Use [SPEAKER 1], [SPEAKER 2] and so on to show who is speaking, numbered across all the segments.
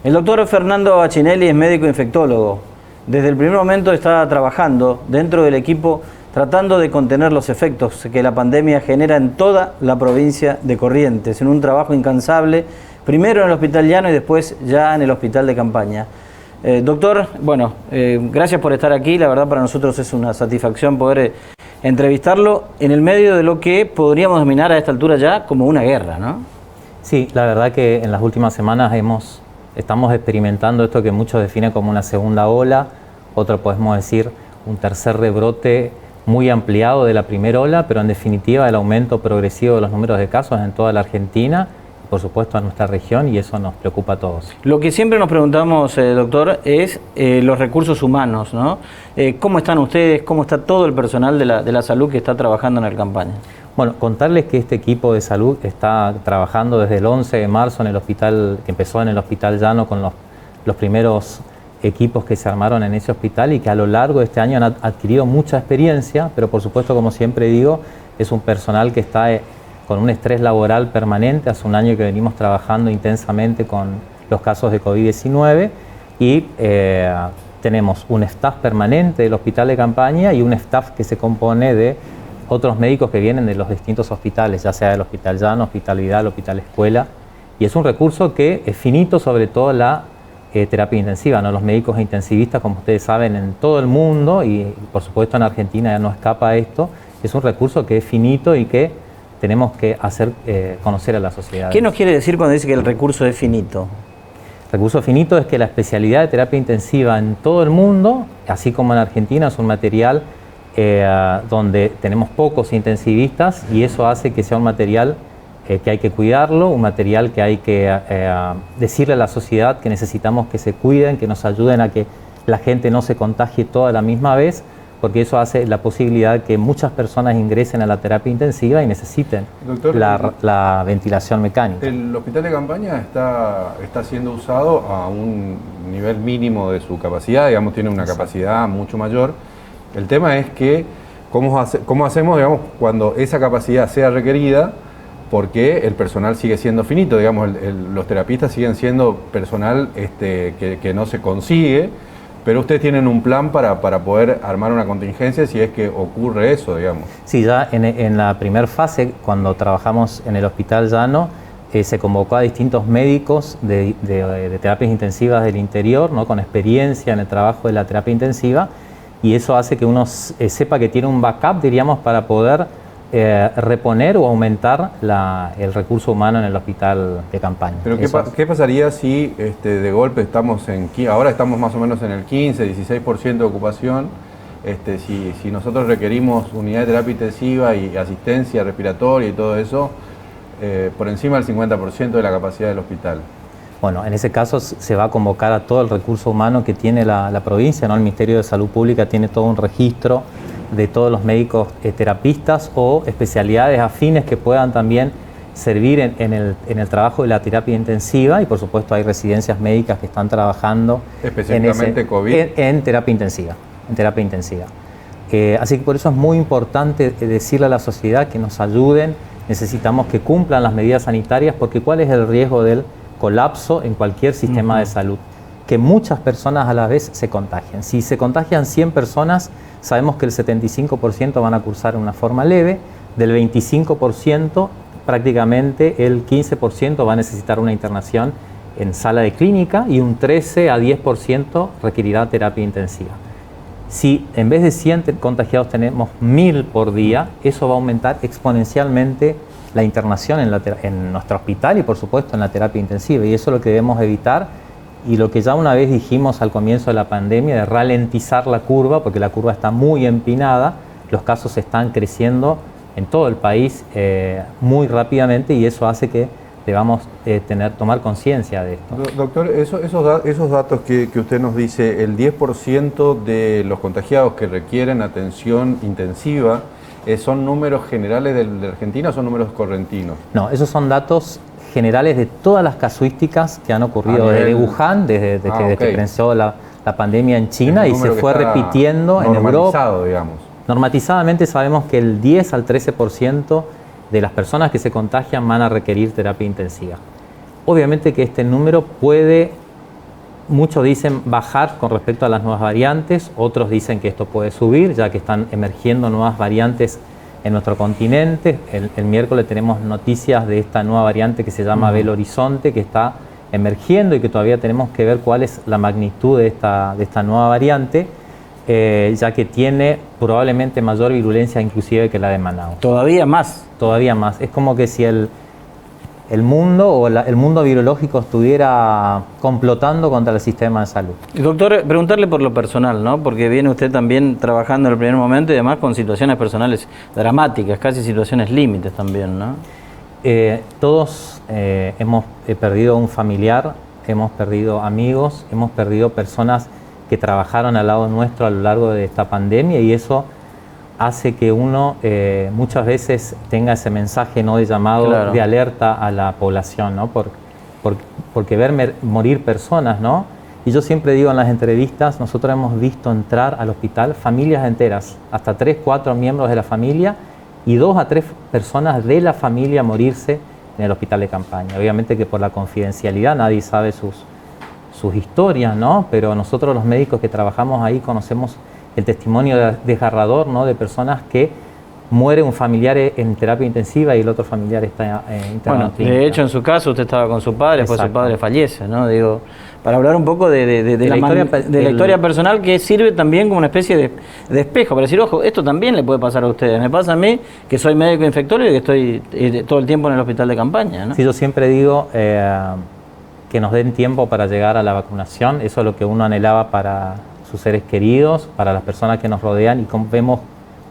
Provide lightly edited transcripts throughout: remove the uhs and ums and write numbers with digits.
[SPEAKER 1] El doctor Fernando Bacinelli es médico infectólogo. Desde el primer momento está trabajando dentro del equipo tratando de contener los efectos que la pandemia genera en toda la provincia de Corrientes, en un trabajo incansable, primero en el Hospital Llano y después ya en el Hospital de Campaña. Doctor, bueno, gracias por estar aquí. La verdad para nosotros es una satisfacción poder entrevistarlo en el medio de lo que podríamos denominar a esta altura ya como una guerra, ¿no?
[SPEAKER 2] Sí, la verdad que en las últimas semanas estamos experimentando esto que muchos definen como una segunda ola, otro podemos decir un tercer rebrote muy ampliado de la primera ola, pero en definitiva el aumento progresivo de los números de casos en toda la Argentina, por supuesto en nuestra región, y eso nos preocupa a todos.
[SPEAKER 1] Lo que siempre nos preguntamos, doctor, es los recursos humanos, ¿no? ¿Cómo están ustedes? ¿Cómo está todo el personal de la salud que está trabajando en el Campaña?
[SPEAKER 2] Bueno, contarles que este equipo de salud está trabajando desde el 11 de marzo en el hospital, que empezó en el Hospital Llano con los primeros equipos que se armaron en ese hospital y que a lo largo de este año han adquirido mucha experiencia, pero por supuesto, como siempre digo, es un personal que está con un estrés laboral permanente. Hace un año que venimos trabajando intensamente con los casos de COVID-19 y tenemos un staff permanente del Hospital de Campaña y un staff que se compone de otros médicos que vienen de los distintos hospitales, ya sea del Hospital Llano, Hospital Vidal, Hospital Escuela, y es un recurso que es finito, sobre todo la terapia intensiva, ¿no? Los médicos intensivistas, como ustedes saben, en todo el mundo y por supuesto en Argentina ya no escapa esto, es un recurso que es finito y que tenemos que hacer conocer a la sociedad.
[SPEAKER 1] ¿Qué nos quiere decir cuando dice que el recurso es finito?
[SPEAKER 2] Recurso finito es que la especialidad de terapia intensiva en todo el mundo, así como en Argentina, es un material donde tenemos pocos intensivistas y eso hace que sea un material que hay que cuidarlo, un material que hay que decirle a la sociedad que necesitamos que se cuiden, que nos ayuden a que la gente no se contagie toda a la misma vez, porque eso hace la posibilidad de que muchas personas ingresen a la terapia intensiva y necesiten la ventilación mecánica.
[SPEAKER 3] El Hospital de Campaña está siendo usado a un nivel mínimo de su capacidad, digamos, tiene una capacidad mucho mayor. El tema es que cómo hacemos, digamos, cuando esa capacidad sea requerida, porque el personal sigue siendo finito, digamos, los terapistas siguen siendo personal que no se consigue, pero ustedes tienen un plan para poder armar una contingencia si es que ocurre eso, digamos.
[SPEAKER 2] Sí, ya en la primera fase, cuando trabajamos en el Hospital Llano, se convocó a distintos médicos de terapias intensivas del interior, ¿no? Con experiencia en el trabajo de la terapia intensiva, y eso hace que uno sepa que tiene un backup, diríamos, para poder reponer o aumentar el recurso humano en el Hospital de Campaña.
[SPEAKER 3] Pero ¿qué pasaría si de golpe ahora estamos más o menos en el 15, 16% de ocupación, si nosotros requerimos unidad de terapia intensiva y asistencia respiratoria y todo eso, por encima del 50% de la capacidad del hospital?
[SPEAKER 2] Bueno, en ese caso se va a convocar a todo el recurso humano que tiene la provincia, ¿no? El Ministerio de Salud Pública tiene todo un registro de todos los médicos terapistas o especialidades afines que puedan también servir en el trabajo de la terapia intensiva, y por supuesto hay residencias médicas que están trabajando
[SPEAKER 3] específicamente
[SPEAKER 2] en terapia intensiva. Así que por eso es muy importante decirle a la sociedad que nos ayuden, necesitamos que cumplan las medidas sanitarias, porque ¿cuál es el riesgo del colapso en cualquier sistema de salud? Que muchas personas a la vez se contagien. Si se contagian 100 personas, sabemos que el 75% van a cursar en una forma leve, del 25% prácticamente el 15% va a necesitar una internación en sala de clínica y un 13 a 10% requerirá terapia intensiva. Si en vez de 100 contagiados tenemos 1000 por día, eso va a aumentar exponencialmente la internación en nuestro hospital y por supuesto en la terapia intensiva, y eso es lo que debemos evitar, y lo que ya una vez dijimos al comienzo de la pandemia, de ralentizar la curva, porque la curva está muy empinada, los casos están creciendo en todo el país muy rápidamente, y eso hace que debamos tomar conciencia de esto.
[SPEAKER 3] Doctor, esos datos que usted nos dice, el 10% de los contagiados que requieren atención intensiva, ¿son números generales de Argentina o son números correntinos?
[SPEAKER 2] No, esos son datos generales de todas las casuísticas que han ocurrido desde Wuhan, desde que comenzó la pandemia en China, y se fue repitiendo en Europa.
[SPEAKER 3] Digamos.
[SPEAKER 2] Normatizadamente sabemos que el 10 al 13% de las personas que se contagian van a requerir terapia intensiva. Obviamente que este número puede muchos dicen bajar con respecto a las nuevas variantes, otros dicen que esto puede subir, ya que están emergiendo nuevas variantes en nuestro continente. El miércoles tenemos noticias de esta nueva variante que se llama Belo Horizonte, que está emergiendo y que todavía tenemos que ver cuál es la magnitud de esta nueva variante, ya que tiene probablemente mayor virulencia inclusive que la de Manaus.
[SPEAKER 1] Todavía más.
[SPEAKER 2] Todavía más. Es como que si el mundo o el mundo virológico estuviera complotando contra el sistema de salud.
[SPEAKER 1] Doctor, preguntarle por lo personal, ¿no? Porque viene usted también trabajando en el primer momento y además con situaciones personales dramáticas, casi situaciones límites también, ¿no?
[SPEAKER 2] Todos hemos perdido un familiar, hemos perdido amigos, hemos perdido personas que trabajaron al lado nuestro a lo largo de esta pandemia, y eso hace que uno muchas veces tenga ese mensaje, ¿no?, de llamado, claro, de alerta a la población, ¿no? Porque ver morir personas, ¿no? Y yo siempre digo en las entrevistas, nosotros hemos visto entrar al hospital familias enteras, hasta 3, 4 miembros de la familia, y 2 a 3 personas de la familia morirse en el hospital de campaña. Obviamente que por la confidencialidad nadie sabe sus historias, ¿no? Pero nosotros los médicos que trabajamos ahí conocemos el testimonio desgarrador, ¿no?, de personas que muere un familiar en terapia intensiva y el otro familiar está internado en clínica.
[SPEAKER 1] De hecho, en su caso usted estaba con su padre, después su padre fallece, ¿no? Digo, para hablar un poco de la historia personal, que sirve también como una especie de espejo, para decir, ojo, esto también le puede pasar a ustedes. Me pasa a mí, que soy médico infectólogo y que estoy todo el tiempo en el hospital de campaña, ¿no?
[SPEAKER 2] Sí, yo siempre digo que nos den tiempo para llegar a la vacunación. Eso es lo que uno anhelaba para sus seres queridos, para las personas que nos rodean, y vemos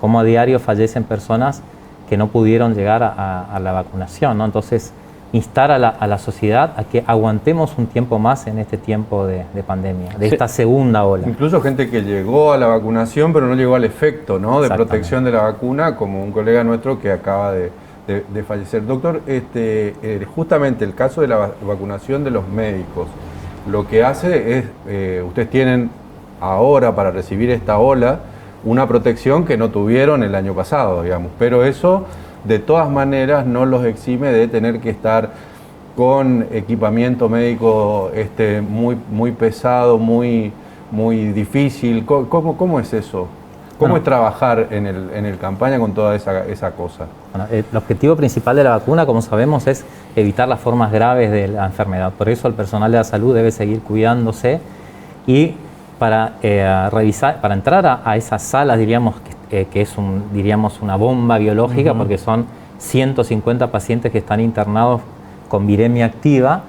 [SPEAKER 2] cómo a diario fallecen personas que no pudieron llegar a la vacunación, ¿no? Entonces, instar a la sociedad a que aguantemos un tiempo más en este tiempo de pandemia, de esta segunda ola.
[SPEAKER 3] Incluso gente que llegó a la vacunación pero no llegó al efecto, ¿no?, de protección de la vacuna, como un colega nuestro que acaba de fallecer. Doctor, justamente el caso de la vacunación de los médicos, lo que hace es, ustedes tienen ahora para recibir esta ola una protección que no tuvieron el año pasado, digamos, pero eso de todas maneras no los exime de tener que estar con equipamiento médico muy pesado, muy difícil. ¿Cómo es eso? ¿Cómo es trabajar en el campaña con toda esa cosa?
[SPEAKER 2] Bueno, el objetivo principal de la vacuna, como sabemos, es evitar las formas graves de la enfermedad. Por eso el personal de la salud debe seguir cuidándose, y para entrar a esas salas, diríamos que es una bomba biológica, porque son 150 pacientes que están internados con viremia activa.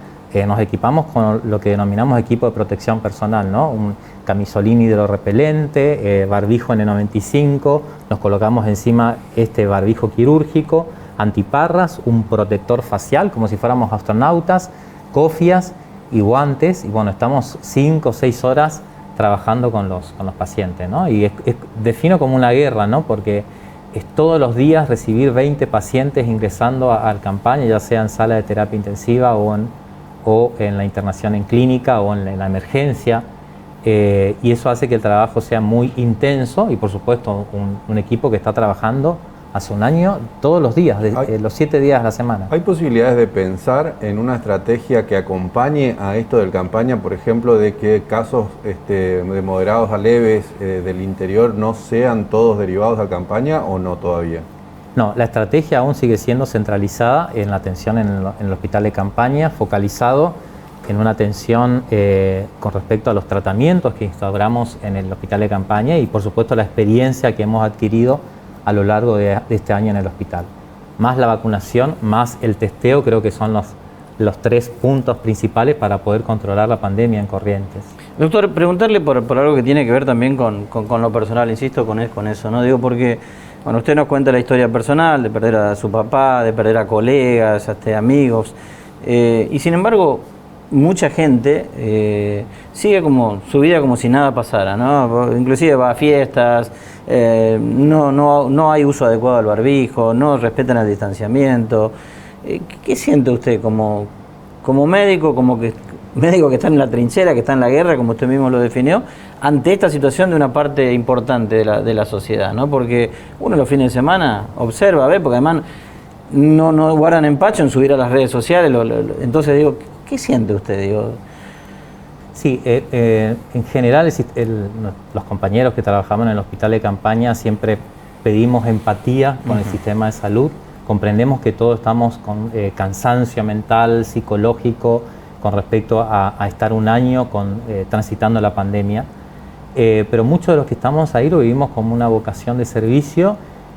[SPEAKER 2] Nos equipamos con lo que denominamos equipo de protección personal, ¿no? Un camisolín hidrorrepelente, barbijo N95, nos colocamos encima este barbijo quirúrgico, antiparras, un protector facial como si fuéramos astronautas, cofias y guantes, y bueno, estamos 5 o 6 horas trabajando con los pacientes, ¿no? Y defino como una guerra, ¿no? Porque es todos los días recibir 20 pacientes ingresando al campaña, ya sea en sala de terapia intensiva o en la internación en clínica o en la emergencia, y eso hace que el trabajo sea muy intenso, y por supuesto un equipo que está trabajando hace un año todos los días, los 7 días a la semana.
[SPEAKER 3] ¿Hay posibilidades de pensar en una estrategia que acompañe a esto del campaña, por ejemplo, de que casos de moderados a leves del interior no sean todos derivados a campaña, o no todavía?
[SPEAKER 2] No, la estrategia aún sigue siendo centralizada en la atención en el hospital de campaña, focalizado en una atención con respecto a los tratamientos que instauramos en el hospital de campaña, y por supuesto la experiencia que hemos adquirido a lo largo de este año en el hospital. Más la vacunación, más el testeo, creo que son los 3 puntos principales para poder controlar la pandemia en Corrientes.
[SPEAKER 1] Doctor, preguntarle por algo que tiene que ver también con lo personal, insisto con eso, ¿no? Digo, porque bueno, usted nos cuenta la historia personal de perder a su papá, de perder a colegas, amigos, y sin embargo mucha gente sigue como su vida como si nada pasara, ¿no? Inclusive va a fiestas, no hay uso adecuado del barbijo, no respetan el distanciamiento. ¿Qué siente usted como médico, médico que está en la trinchera, que está en la guerra, como usted mismo lo definió, ante esta situación de una parte importante de la sociedad, ¿no? Porque uno los fines de semana observa, ve, porque además no guardan empacho en subir a las redes sociales, entonces digo, ¿qué siente usted? Digo,
[SPEAKER 2] Sí, en general los compañeros que trabajamos en el hospital de campaña siempre pedimos empatía con el sistema de salud. Comprendemos que todos estamos con cansancio mental, psicológico, con respecto a estar un año transitando la pandemia. Pero muchos de los que estamos ahí lo vivimos como una vocación de servicio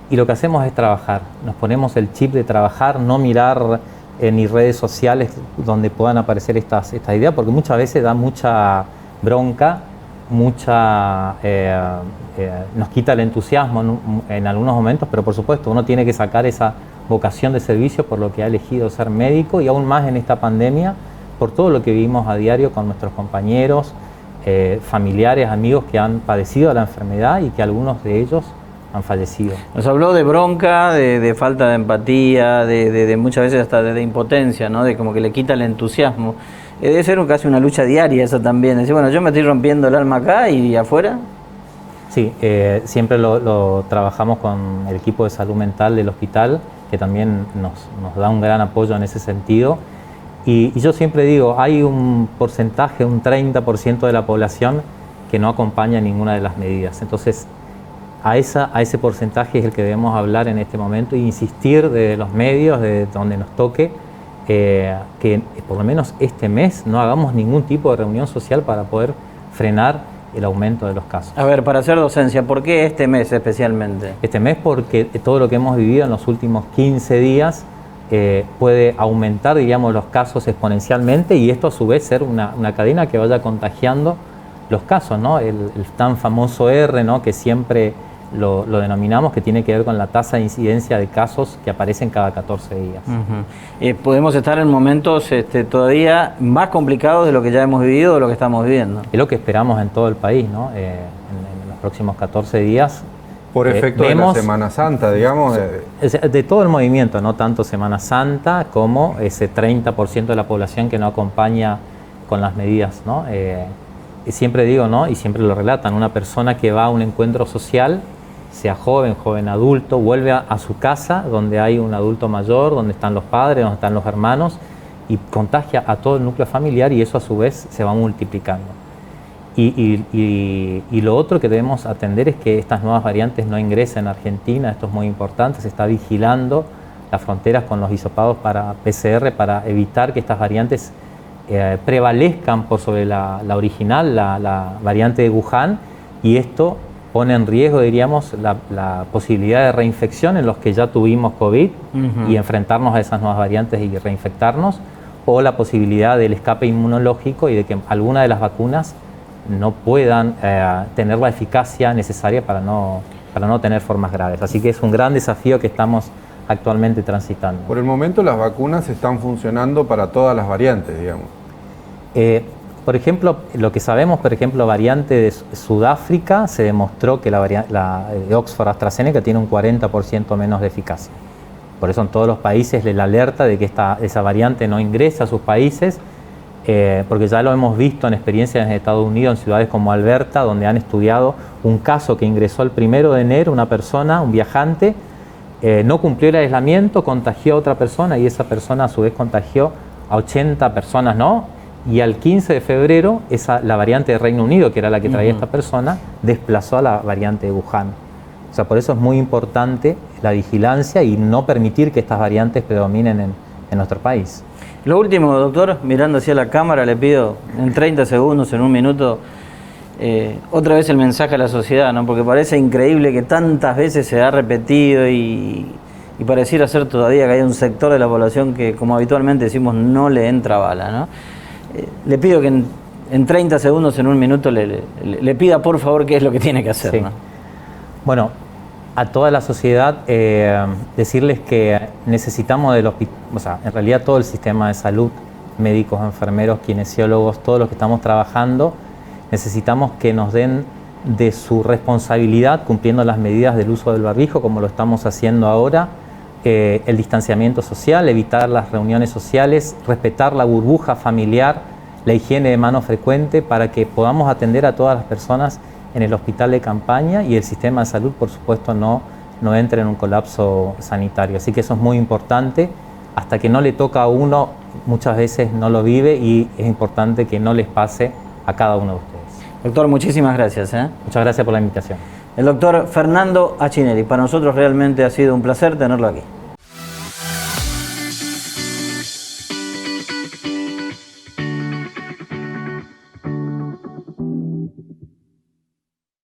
[SPEAKER 2] y lo que hacemos es trabajar. Nos ponemos el chip de trabajar, no mirar ni redes sociales donde puedan aparecer estas ideas, porque muchas veces da mucha bronca, nos quita el entusiasmo en algunos momentos, pero por supuesto uno tiene que sacar esa vocación de servicio por lo que ha elegido ser médico y aún más en esta pandemia, por todo lo que vivimos a diario con nuestros compañeros, familiares, amigos que han padecido la enfermedad y que algunos de ellos han fallecido.
[SPEAKER 1] Nos habló de bronca, de falta de empatía, de muchas veces hasta de impotencia, ¿no? De como que le quita el entusiasmo. Debe ser casi una lucha diaria esa también. Decir, bueno, yo me estoy rompiendo el alma acá y afuera.
[SPEAKER 2] Sí, siempre lo trabajamos con el equipo de salud mental del hospital, que también nos da un gran apoyo en ese sentido. Y yo siempre digo, hay un porcentaje, un 30% de la población que no acompaña ninguna de las medidas. Entonces, a ese porcentaje es el que debemos hablar en este momento e insistir de los medios, de donde nos toque, que por lo menos este mes no hagamos ningún tipo de reunión social para poder frenar el aumento de los casos.
[SPEAKER 1] A ver, para hacer docencia, ¿por qué este mes especialmente?
[SPEAKER 2] Este mes porque todo lo que hemos vivido en los últimos 15 días puede aumentar, digamos, los casos exponencialmente y esto a su vez ser una cadena que vaya contagiando los casos, ¿no? El tan famoso R, ¿no? Que siempre lo denominamos, que tiene que ver con la tasa de incidencia de casos que aparecen cada 14 días.
[SPEAKER 1] Podemos estar en momentos todavía más complicados de lo que ya hemos vivido o lo que estamos viviendo.
[SPEAKER 2] Es lo que esperamos en todo el país, ¿no? En los próximos 14 días.
[SPEAKER 3] Por efecto de la Semana Santa, digamos.
[SPEAKER 2] De todo el movimiento, no tanto Semana Santa como ese 30% de la población que no acompaña con las medidas, ¿no? Siempre digo, ¿no? Y siempre lo relatan, una persona que va a un encuentro social, sea joven adulto, vuelve a su casa donde hay un adulto mayor, donde están los padres, donde están los hermanos y contagia a todo el núcleo familiar y eso a su vez se va multiplicando. Y lo otro que debemos atender es que estas nuevas variantes no ingresen a Argentina, esto es muy importante, se está vigilando las fronteras con los hisopados para PCR para evitar que estas variantes prevalezcan por sobre la original, la variante de Wuhan, y esto pone en riesgo, diríamos, la posibilidad de reinfección en los que ya tuvimos COVID y enfrentarnos a esas nuevas variantes y reinfectarnos, o la posibilidad del escape inmunológico y de que alguna de las vacunas no puedan tener la eficacia necesaria para no tener formas graves. Así que es un gran desafío que estamos actualmente transitando.
[SPEAKER 3] Por el momento las vacunas están funcionando para todas las variantes, digamos.
[SPEAKER 2] Por ejemplo, lo que sabemos, por ejemplo, variante de Sudáfrica, se demostró que la de Oxford AstraZeneca tiene un 40% menos de eficacia. Por eso en todos los países la alerta de que esa variante no ingresa a sus países, porque ya lo hemos visto en experiencias en Estados Unidos, en ciudades como Alberta, donde han estudiado un caso que ingresó el 1 de enero, una persona, un viajante, no cumplió el aislamiento, contagió a otra persona y esa persona a su vez contagió a 80 personas, ¿no? Y al 15 de febrero, la variante de Reino Unido, que era la que traía esta persona, desplazó a la variante de Wuhan. O sea, por eso es muy importante la vigilancia y no permitir que estas variantes predominen en nuestro país.
[SPEAKER 1] Lo último, doctor, mirando hacia la cámara, le pido en 30 segundos, en un minuto, otra vez el mensaje a la sociedad, ¿no? Porque parece increíble que tantas veces se ha repetido y pareciera ser todavía que hay un sector de la población que, como habitualmente decimos, no le entra bala, ¿no? Le pido que en 30 segundos, en un minuto, le pida por favor qué es lo que tiene que hacer. Sí. ¿No?
[SPEAKER 2] Bueno, a toda la sociedad decirles que necesitamos en realidad todo el sistema de salud, médicos, enfermeros, kinesiólogos, todos los que estamos trabajando, necesitamos que nos den de su responsabilidad cumpliendo las medidas del uso del barbijo, como lo estamos haciendo ahora, el distanciamiento social, evitar las reuniones sociales, respetar la burbuja familiar, la higiene de mano frecuente para que podamos atender a todas las personas en el hospital de campaña y el sistema de salud, por supuesto, no entre en un colapso sanitario. Así que eso es muy importante. Hasta que no le toca a uno, muchas veces no lo vive y es importante que no les pase a cada uno de ustedes.
[SPEAKER 1] Doctor, muchísimas gracias.
[SPEAKER 2] Muchas gracias por la invitación.
[SPEAKER 1] El doctor Fernando Achinelli. Para nosotros realmente ha sido un placer tenerlo aquí.